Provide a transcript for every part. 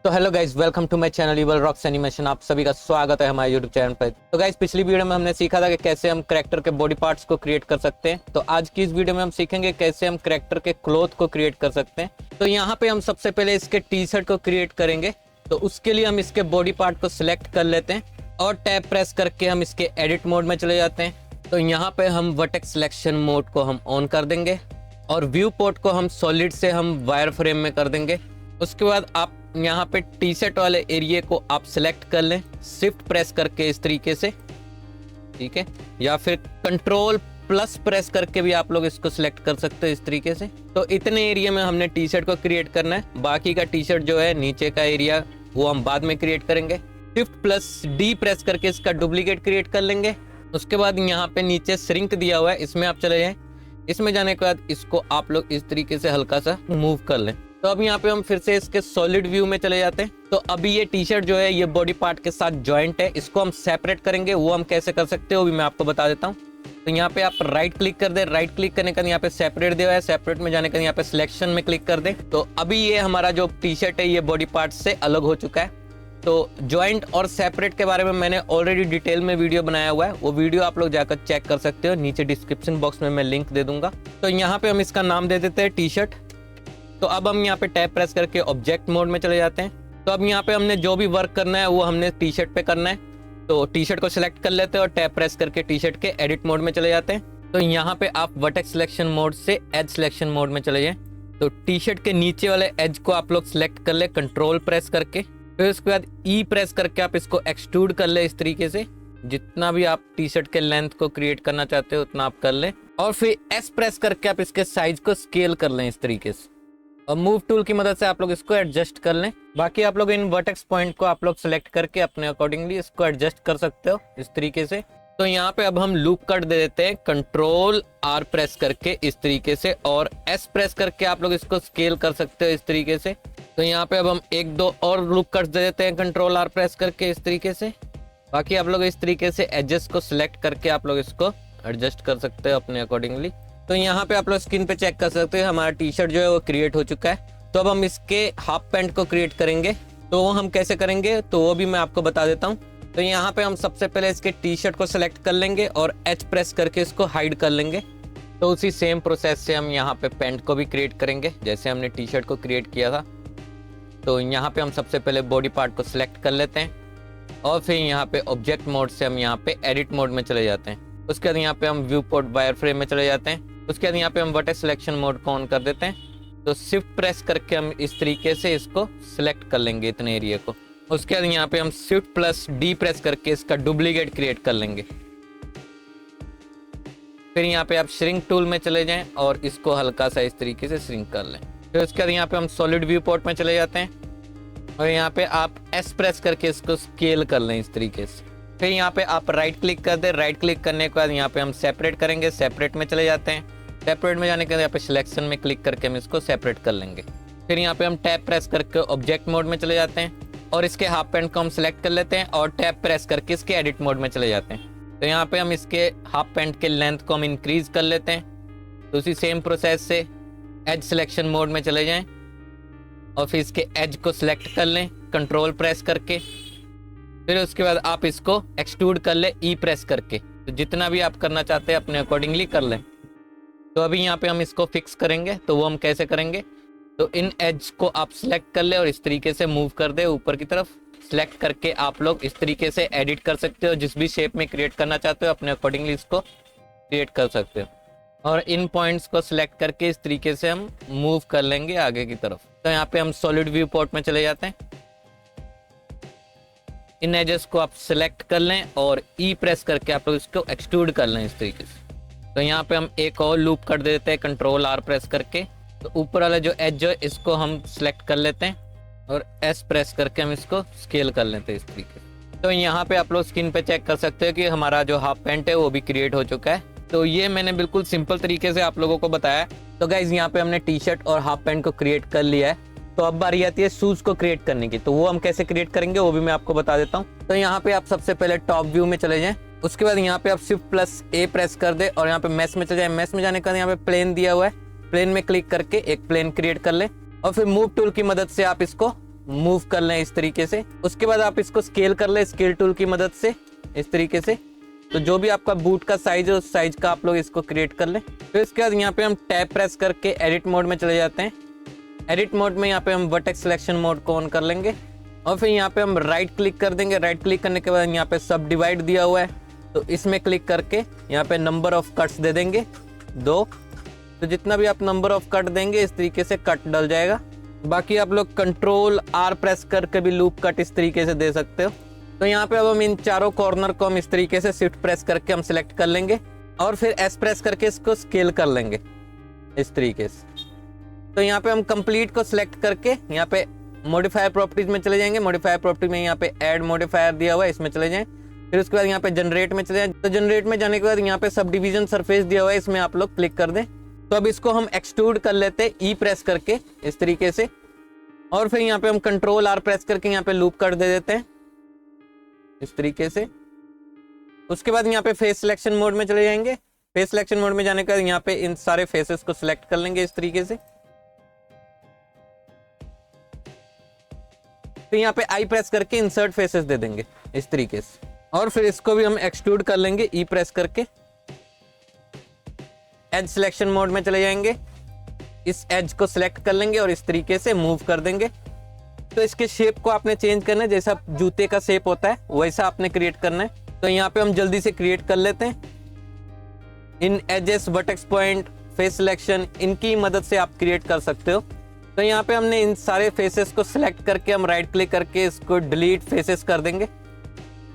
तो hello guys, welcome to my channel evil rocks animation. आप सभी का स्वागत है हमारे यूट्यूब चैनल पर। तो गाइज, पिछली वीडियो में हमने सीखा था कि कैसे हम कैरेक्टर के बॉडी पार्ट्स को क्रिएट कर सकते हैं। तो आज की इस वीडियो में हम सीखेंगे कैसे हम कैरेक्टर के क्लॉथ को क्रिएट कर सकते हैं। तो यहाँ पे हम सबसे पहले इसके टी शर्ट को क्रिएट करेंगे। तो उसके लिए हम इसके बॉडी पार्ट को सिलेक्ट कर लेते हैं और टैब प्रेस करके हम इसके एडिट मोड में चले जाते हैं। तो यहाँ पे हम वर्टेक्स सिलेक्शन मोड को हम ऑन कर देंगे और व्यू पोर्ट को हम सॉलिड से हम वायर फ्रेम में कर देंगे। उसके बाद आप यहाँ पे टी शर्ट वाले एरिया को आप सिलेक्ट कर लें शिफ्ट प्रेस करके इस तरीके से, ठीक है, या फिर कंट्रोल प्लस प्रेस करके भी आप लोग इसको सिलेक्ट कर सकते हो इस तरीके से। तो इतने एरिया में हमने टी शर्ट को क्रिएट करना है। बाकी का टी शर्ट जो है नीचे का एरिया वो हम बाद में क्रिएट करेंगे। शिफ्ट प्लस डी प्रेस करके इसका डुप्लीकेट क्रिएट कर लेंगे। उसके बाद यहाँ पे नीचे श्रिंक दिया हुआ है, इसमें आप चले जाएं। इसमें जाने के बाद इसको आप लोग इस तरीके से हल्का सा मूव कर लें। तो अब यहाँ पे हम फिर से इसके सॉलिड व्यू में चले जाते हैं। तो अभी ये टी शर्ट जो है ये बॉडी पार्ट के साथ जॉइंट है, इसको हम सेपरेट करेंगे। वो हम कैसे कर सकते हैं वो भी मैं आपको बता देता हूँ। तो यहाँ पे आप राइट क्लिक कर दे, राइट क्लिक करने का यहाँ पे सेपरेट दिया है, सेपरेट में जाने का यहाँ पे सिलेक्शन में क्लिक कर दे। तो अभी ये हमारा जो टी शर्ट है ये बॉडी पार्ट से अलग हो चुका है। तो जॉइंट और सेपरेट के बारे में मैंने ऑलरेडी डिटेल में वीडियो बनाया हुआ है, वो वीडियो आप लोग जाकर चेक कर सकते हो, नीचे डिस्क्रिप्शन बॉक्स में मैं लिंक दे दूंगा। तो यहाँ पे हम इसका नाम दे देते हैं टी शर्ट। तो अब हम यहाँ पे टैब प्रेस करके ऑब्जेक्ट मोड में चले जाते हैं। तो अब यहाँ पे हमने जो भी वर्क करना है वो हमने टी शर्ट पे करना है। तो टी शर्ट को सिलेक्ट कर लेते हैं और टैब प्रेस करके टी शर्ट के एडिट मोड में चले जाते हैं। तो यहाँ पे आप वर्टेक्स सिलेक्शन मोड से एज सिलेक्शन मोड में चले जाएं। तो टी शर्ट के नीचे वाले एज को आप लोग सिलेक्ट कर ले कंट्रोल प्रेस करके, फिर उसके बाद ई प्रेस करके आप इसको एक्सट्रूड कर ले इस तरीके से। जितना भी आप टी शर्ट के लेंथ को क्रिएट करना चाहते हो उतना आप कर लें और फिर एस प्रेस करके आप इसके साइज को स्केल कर लें इस तरीके से। और मूव टूल की मदद से आप लोग इसको एडजस्ट कर लें। बाकी आप लोग इन वर्टेक्स पॉइंट को आप लोग सिलेक्ट करके अपने अकॉर्डिंगली इसको एडजस्ट कर सकते हो इस तरीके से। तो यहाँ पे अब हम लूप कट दे देते हैं कंट्रोल आर प्रेस करके इस तरीके से और एस प्रेस करके आप लोग इसको स्केल कर सकते हो इस तरीके से। तो यहाँ पे अब हम एक दो और लूप कट दे देते हैं कंट्रोल आर प्रेस करके इस तरीके से। बाकी आप लोग इस तरीके से एडजस्ट को सिलेक्ट करके आप लोग इसको एडजस्ट कर सकते हो अपने अकॉर्डिंगली। तो यहाँ पे आप लोग स्क्रीन पे चेक कर सकते हो हमारा टी शर्ट जो है वो क्रिएट हो चुका है। तो अब हम इसके हाफ पैंट को क्रिएट करेंगे। तो वो हम कैसे करेंगे तो वो भी मैं आपको बता देता हूँ। तो यहाँ पे हम सबसे पहले इसके टी शर्ट को सिलेक्ट कर लेंगे और एच प्रेस करके इसको हाइड कर लेंगे। तो उसी सेम प्रोसेस से हम यहाँ पे पैंट को भी क्रिएट करेंगे जैसे हमने टी शर्ट को क्रिएट किया था। तो यहाँ पे हम सबसे पहले बॉडी पार्ट को सिलेक्ट कर लेते हैं और फिर यहाँ पे ऑब्जेक्ट मोड से हम यहाँ पे एडिट मोड में चले जाते हैं। उसके बाद यहाँ पे हम व्यू पोर्ट वायर फ्रेम में चले जाते हैं। उसके बाद यहाँ पे हम वर्टेक्स सिलेक्शन मोड को ऑन कर देते हैं। तो शिफ्ट प्रेस करके हम इस तरीके से इसको सिलेक्ट कर लेंगे इतने एरिया को। उसके बाद यहाँ पे हम शिफ्ट प्लस डी प्रेस करके इसका डुप्लीकेट क्रिएट कर लेंगे। फिर यहाँ पे आप श्रिंक टूल में चले जाएं और इसको हल्का सा इस तरीके से श्रिंक कर लें। फिर उसके बाद यहाँ पे हम सॉलिड व्यू पोर्ट में चले जाते हैं और यहाँ पे आप एस प्रेस करके इसको स्केल कर लें इस तरीके से। फिर यहाँ पे आप राइट क्लिक कर दे, राइट क्लिक करने के बाद यहाँ पे हम सेपरेट करेंगे, सेपरेट में चले जाते हैं। सेपरेट में जाने के बाद यहाँ पे सिलेक्शन में क्लिक करके हम इसको सेपरेट कर लेंगे। फिर यहाँ पे हम टैब प्रेस करके ऑब्जेक्ट मोड में चले जाते हैं और इसके हाफ पैंट को हम सिलेक्ट कर लेते हैं और टैब प्रेस करके इसके एडिट मोड में चले जाते हैं। तो यहाँ पे हम इसके हाफ पैंट के लेंथ को हम इंक्रीज कर लेते हैं। तो उसी सेम प्रोसेस से एज सिलेक्शन मोड में चले जाएं और फिर इसके एज को सिलेक्ट कर लें कंट्रोल प्रेस करके। फिर उसके बाद आप इसको एक्सट्रूड कर ले ई प्रेस करके। तो जितना भी आप करना चाहते हैं अपने अकॉर्डिंगली कर लें। तो अभी यहाँ पे हम इसको फिक्स करेंगे। तो वो हम कैसे करेंगे तो इन एज को आप सिलेक्ट कर ले और इस तरीके से मूव कर दे ऊपर की तरफ। सिलेक्ट करके आप लोग इस तरीके से एडिट कर सकते हो, जिस भी शेप में क्रिएट करना चाहते हो अपने अकॉर्डिंगली इसको क्रिएट कर सकते हो। और इन पॉइंट्स को सिलेक्ट करके इस तरीके से हम मूव कर लेंगे आगे की तरफ। तो यहाँ पे हम सॉलिड व्यू पोर्ट में चले जाते हैं। इन एजेस को आप सिलेक्ट कर लें और ई प्रेस करके आप लोग इसको एक्सट्रूड कर लें इस तरीके से। तो यहाँ पे हम एक और लूप कर देते हैं कंट्रोल आर प्रेस करके। तो ऊपर वाला जो एज जो है इसको हम सिलेक्ट कर लेते हैं और एस प्रेस करके हम इसको स्केल कर लेते हैं इस तरीके से। तो यहाँ पे आप लोग स्क्रीन पे चेक कर सकते हो कि हमारा जो हाफ पैंट है वो भी क्रिएट हो चुका है। तो ये मैंने बिल्कुल सिंपल तरीके से आप लोगों को बताया। तो गाइज यहाँ पे हमने टी शर्ट और हाफ पैंट को क्रिएट कर लिया है। तो अब बारी आती है शूज को क्रिएट करने की। तो वो हम कैसे क्रिएट करेंगे वो भी मैं आपको बता देता हूँ। तो यहाँ पे आप सबसे पहले टॉप व्यू में चले जाएं। उसके बाद यहाँ पे आप शिफ्ट प्लस ए प्रेस कर दे और यहाँ पे मैश में चले जाए। मैश में जाने के बाद यहाँ पे प्लेन दिया हुआ है, प्लेन में क्लिक करके एक प्लेन क्रिएट कर ले और फिर मूव टूल की मदद से आप इसको मूव कर लें इस तरीके से। उसके बाद आप इसको स्केल कर लें स्केल टूल की मदद से इस तरीके से। तो जो भी आपका बूट का साइज है उस साइज का आप लोग इसको क्रिएट कर लें। फिर इसके बाद यहाँ पे हम टैब प्रेस करके एडिट मोड में चले जाते हैं। एडिट मोड में यहाँ पे हम वर्टेक्स सिलेक्शन मोड को ऑन कर लेंगे और फिर यहाँ पे हम राइट क्लिक कर देंगे। राइट क्लिक करने के बाद यहाँ पे सब डिवाइड दिया हुआ है, तो इसमें क्लिक करके यहाँ पे नंबर ऑफ कट्स दे देंगे 2। तो जितना भी आप नंबर ऑफ कट देंगे इस तरीके से कट डल जाएगा। बाकी आप लोग कंट्रोल R प्रेस करके भी लूप कट इस तरीके से दे सकते हो। तो यहाँ पे अब हम इन चारों कॉर्नर को हम इस तरीके से शिफ्ट प्रेस करके हम सिलेक्ट कर लेंगे और फिर S प्रेस करके इसको स्केल कर लेंगे इस तरीके से। तो यहाँ पे हम कंप्लीट को सिलेक्ट करके यहाँ पे मॉडिफायर प्रॉपर्टीज में चले जाएंगे। मॉडिफायर प्रॉपर्टी में यहाँ पे ऐड मॉडिफायर दिया हुआ है, इसमें चले जाएं। फिर उसके बाद यहाँ पे जनरेट में चले जाएं। तो जनरेट में जाने के बाद यहाँ पे सब डिवीजन सरफेस दिया हुआ है, इसमें आप लोग क्लिक कर दें। तो अब इसको हम एक्सट्रूड कर लेते हैं E प्रेस करके इस तरीके से और फिर यहाँ पे हम कंट्रोल R प्रेस करके यहाँ पे लूप कट दे देते हैं इस तरीके से। उसके बाद यहाँ पे फेस सिलेक्शन मोड में चले जाएंगे। फेस सिलेक्शन मोड में जाने के बाद यहाँ पे इन सारे फेसेस को सिलेक्ट कर लेंगे इस तरीके से। फिर यहाँ पे I प्रेस करके इंसर्ट फेसेस दे देंगे इस तरीके से और फिर इसको भी हम एक्सट्रूड कर लेंगे E प्रेस करके। एज सिलेक्शन मोड में चले जाएंगे, इस एज को सिलेक्ट कर लेंगे और इस तरीके से मूव कर देंगे। तो इसके शेप को आपने चेंज करना है, जैसा जूते का शेप होता है वैसा आपने क्रिएट करना है। तो यहाँ पे हम जल्दी से क्रिएट कर लेते हैं। इन edges, vertex point, face selection, इनकी मदद से आप क्रिएट कर सकते हो। तो यहाँ पे हमने इन सारे फेसेस को सिलेक्ट करके हम राइट क्लिक करके इसको डिलीट फेसेस कर देंगे।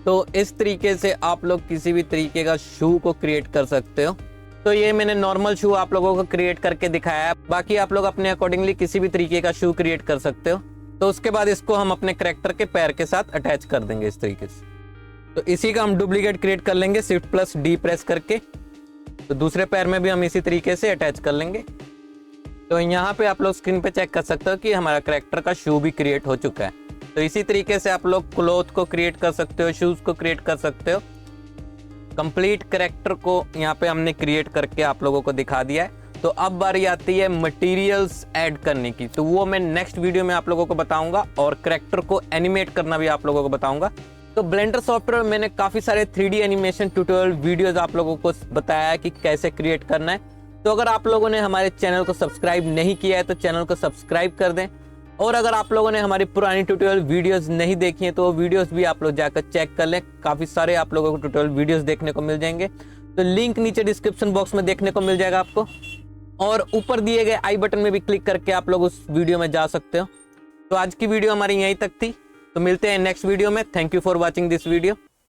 तो इस तरीके से आप लोग किसी भी तरीके का शू को क्रिएट कर सकते हो। तो ये मैंने नॉर्मल शू आप लोगों को क्रिएट करके दिखाया है, बाकी आप लोग अपने अकॉर्डिंगली किसी भी तरीके का शू क्रिएट कर सकते हो। तो उसके बाद इसको हम अपने कैरेक्टर के पैर के साथ अटैच कर देंगे इस तरीके से। तो इसी का हम डुप्लीकेट क्रिएट कर लेंगे Shift+D प्रेस करके। तो दूसरे पैर में भी हम इसी तरीके से अटैच कर लेंगे। तो यहाँ पे आप लोग स्क्रीन पे चेक कर सकते हो कि हमारा कैरेक्टर का शू भी क्रिएट हो चुका है। तो इसी तरीके से आप लोग क्लॉथ को क्रिएट कर सकते हो, शूज को क्रिएट कर सकते हो। कंप्लीट कैरेक्टर को यहाँ पे हमने क्रिएट करके आप लोगों को दिखा दिया है। तो अब बारी आती है मटेरियल्स ऐड करने की, तो वो मैं नेक्स्ट वीडियो में आप लोगों को बताऊंगा और कैरेक्टर को एनिमेट करना भी आप लोगों को बताऊंगा। तो ब्लेंडर सॉफ्टवेयर में मैंने काफी सारे 3D एनिमेशन ट्यूटोरियल वीडियोस आप लोगों को बताया है कि कैसे क्रिएट करना है। तो अगर आप लोगों ने हमारे चैनल को सब्सक्राइब नहीं किया है तो चैनल को सब्सक्राइब कर दें। और अगर आप लोगों ने हमारी पुरानी ट्यूटोरियल वीडियोस नहीं देखी हैं तो वो वीडियोस भी आप लोग जाकर चेक कर लें। काफी सारे आप लोगों को ट्यूटोरियल वीडियोस देखने को मिल जाएंगे। तो लिंक नीचे डिस्क्रिप्शन बॉक्स में देखने को मिल जाएगा आपको, और ऊपर दिए गए आई बटन में भी क्लिक करके आप लोग उस वीडियो में जा सकते हो। तो आज की वीडियो हमारी यहीं तक थी, तो मिलते हैं नेक्स्ट वीडियो में। Thank you for watching this video.